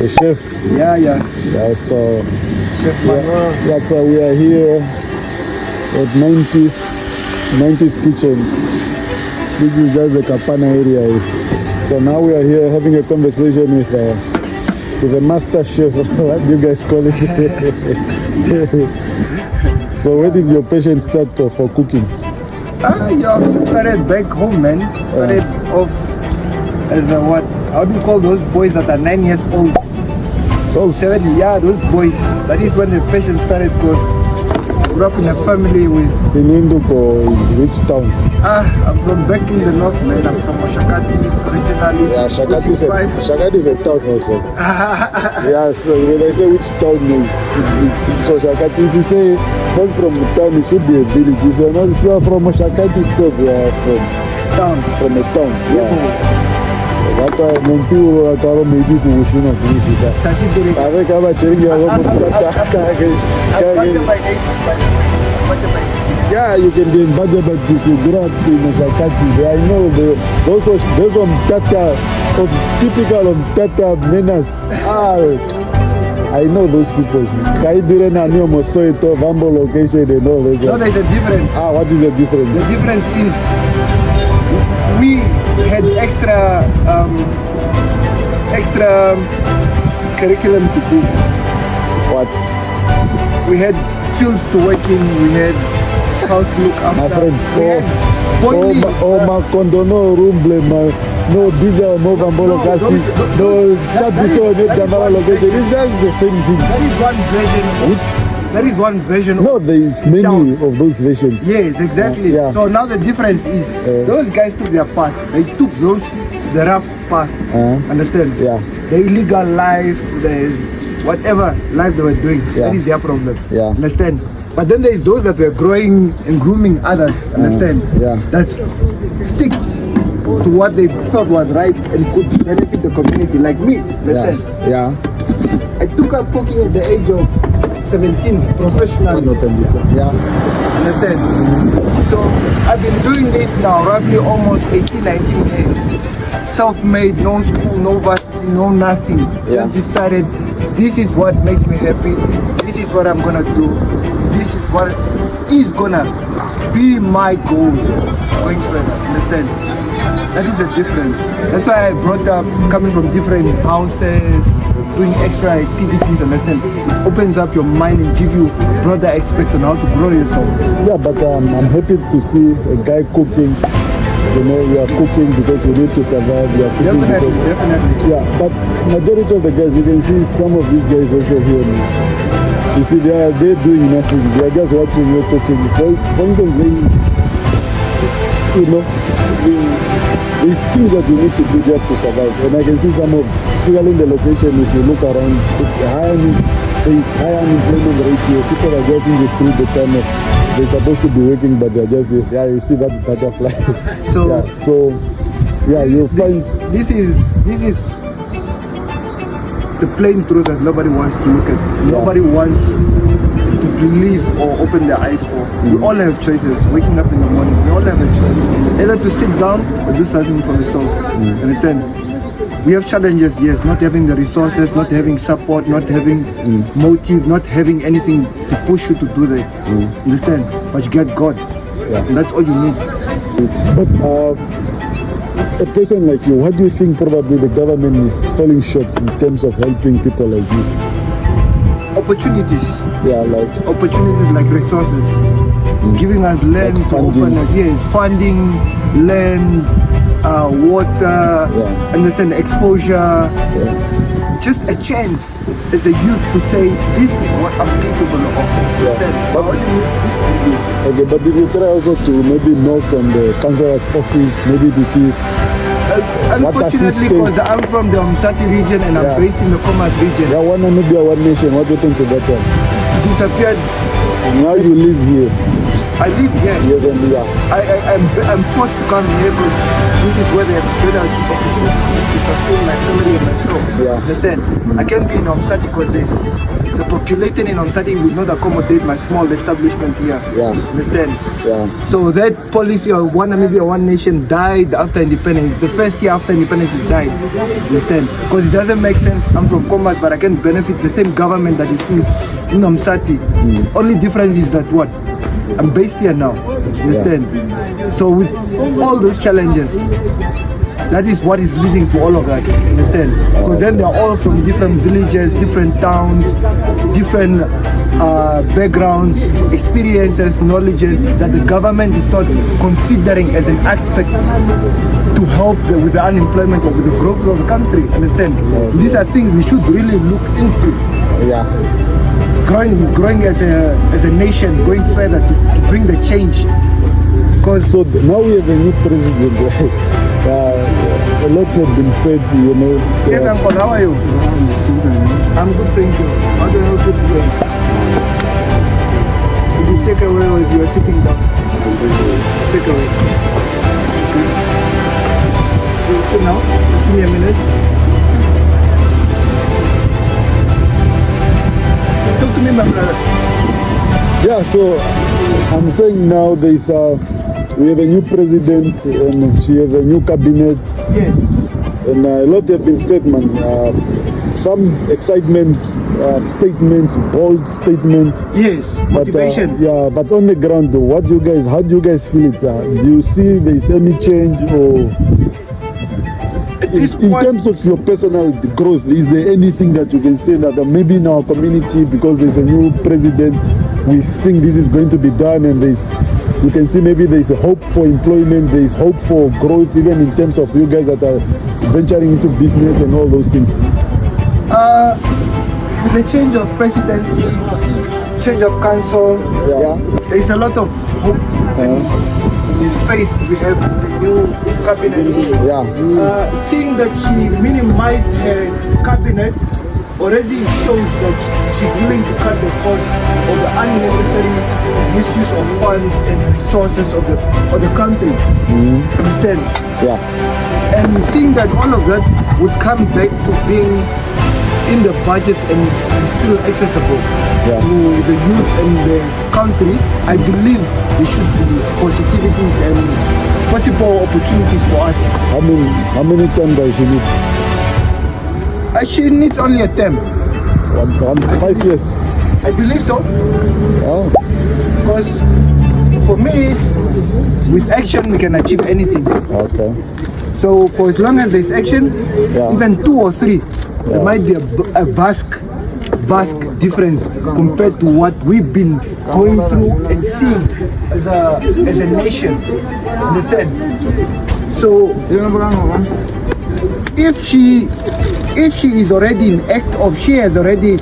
The chef. Yeah. Yeah, so Chef Manuel. yeah, so we are here at 90s kitchen. This is just the Kapana area. So now we are here having a conversation with the master chef. What do you guys call it? So where did your passion start for cooking? Started back home, man. Started off as a what? How do you call those boys that are 9 years old? Those 7, yeah, those boys. That is when the passion started, because I grew up in a family with... in Windhoek or which town? I'm from back in the north, man. I'm from Shakati originally. Yeah, Shakati is a town also. Yeah, so when I say which town is, so Shakati, if you say not from the town, it should be a village. If you are from Shakati itself, you are from a town. Yeah. That's why when people are talking maybe to Wushina, avec a yeah, you can be in Baja, but if you grew up in Shakati, I know those on Tata, typical on Tata menas. I know those people. Kaidurena, Niomo, Soito, Vambo location, and all those. No, there's a difference. What is the difference? The difference is we had extra curriculum to do. What? We had fields to work in, we had house to look after. My friend, Boiling, rumble, no diesel, no Vambolo Kasi, no Chabiso, no Damara location. It's just the same thing. That is one version. No, there is many of those versions. Yes, exactly. Yeah. So now the difference is those guys took their path. They took the rough path. Understand? Yeah. The illegal life, the whatever life they were doing. Yeah. That is their problem. Yeah. Understand? But then there is those that were growing and grooming others. Understand? Yeah. That sticks to what they thought was right and could benefit the community, like me. Understand? Yeah. I took up cooking at the age of 17 professionally. Yeah. Understand? So I've been doing this now roughly almost 18, 19 years. Self-made, no school, no varsity, no nothing. Just decided this is what makes me happy. This is what I'm gonna do. This is what is gonna be my goal going further. Understand? That is the difference. That's why I brought up coming from different houses, doing extra activities, understand? It opens up your mind and give you broader aspects on how to grow yourself. Yeah, but I'm happy to see a guy cooking. You know, you are cooking because you need to survive. You are cooking Definitely. Yeah, but majority of the guys, you can see some of these guys also here now. You see, they're doing nothing. They are just watching you cooking. For instance, there's things that you need to do just to survive. And I can see some of, especially in the location, if you look around, there is high unemployment rate here. People are just in the street the time they're supposed to be working, but they're just here. Yeah, you see that butterfly. You'll find this is the plain truth that nobody wants to look at. Nobody wants to believe or open their eyes for. We all have choices. Waking up in the morning, we all have a choice. Either to sit down or do something for yourself. Understand? We have challenges, yes, not having the resources, not having support, not having motive, not having anything to push you to do that. Understand? But you get God. And that's all you need. But a person like you, what do you think probably the government is falling short in terms of helping people like you? Opportunities. Yeah, like opportunities like resources. Giving us land like to open funding, land, water, understand, exposure. Just a chance as a youth to say, this is what I'm capable of. Understand? But this and this. Okay, but did you try also to maybe knock on the councillor's office, maybe to see unfortunately, because I'm from the Umsati region and I'm based in the Commerce region. Yeah, one Namibia, one nation. What do you think about that? Disappeared. And now you live here. I live here. I'm forced to come here because this is where the better opportunity is to sustain my family and myself. Understand? I can't be in Umsati because there's the populating in Omsati would not accommodate my small establishment here. Yeah. Understand? Yeah. So that policy of one Namibia, one nation died after independence. The first year after independence it died. Understand? Because it doesn't make sense. I'm from Commerce, but I can benefit the same government that is in Omsati. Only difference is that what? I'm based here now. Understand? So with all those challenges, that is what is leading to all of that. Understand? Because then they're all from different villages, different towns, different backgrounds, experiences, knowledges that the government is not considering as an aspect to help with the unemployment or with the growth of the country. Understand? These are things we should really look into. Yeah. Growing as a nation, going further to bring the change. Because So now we have a new president. A lot have been said, you know. yes, Uncle, how are you? I'm good, thank you. How do I help you today? Is it take away or is you are sitting down? Take away. Okay. Okay, now, just give me a minute. Talk to me, my brother. Yeah, so I'm saying now we have a new president and she have a new cabinet. Yes. And a lot have been said, man. Some excitement, statement, bold statement. Yes, motivation. But on the ground, though, how do you guys feel it? Do you see there is any change, or in terms of your personal growth, is there anything that you can say that maybe in our community, because there's a new president, we think this is going to be done, and you can see maybe there is a hope for employment, there is hope for growth, even in terms of you guys that are venturing into business and all those things? With the change of presidency, change of council, there is a lot of hope and faith we have in the new cabinet. Seeing that she minimized her cabinet already shows that she's willing to cut the cost of the unnecessary misuse of funds and resources of the country. Understand? Yeah. And seeing that all of that would come back to being in the budget and is still accessible to the youth and the country, I believe there should be positivities and possible opportunities for us. How many terms does she need? She needs only a term. 5 years. I believe so. Oh. Because for me, with action we can achieve anything. Okay. So for as long as there's action, even 2 or 3, there might be a vast difference compared to what we've been going through and seeing as a nation. Understand? So if she is already in act of, she has already,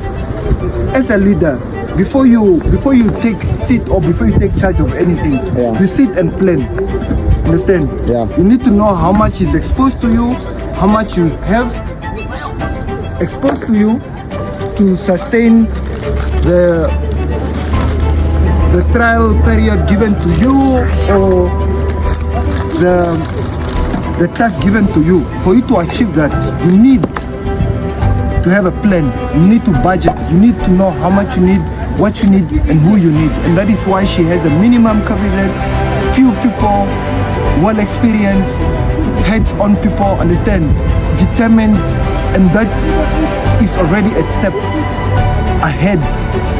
as a leader, before you take seat or before you take charge of anything, you sit and plan. Understand? You need to know how much is exposed to you, how much you have exposed to you to sustain the trial period given to you, or the task given to you. For you to achieve that, you need to have a plan. You need to budget. You need to know how much you need, what you need, and who you need. And that is why she has a minimum cabinet, few people, well experienced, heads-on people, understand, determined, and that is already a step ahead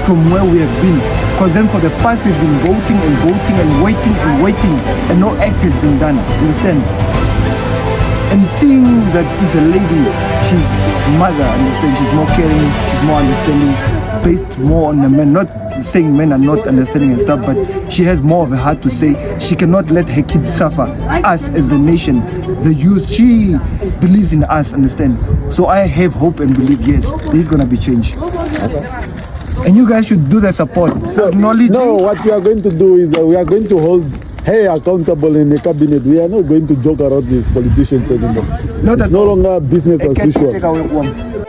from where we have been. Because then for the past we've been voting and voting and waiting, and no act has been done. Understand? And seeing that is a lady, she's mother, understand, she's more caring, she's more understanding, based more on the men, not saying men are not understanding and stuff, but she has more of a heart to say she cannot let her kids suffer. Us as the nation, the youth, she believes in us, understand. So I have hope and believe, yes, there's gonna be change. And you guys should do the support. So, acknowledging. no, what we are going to do is we are going to hold her accountable in the cabinet. We are not going to joke around with politicians anymore. It's no longer business as usual. Take away one.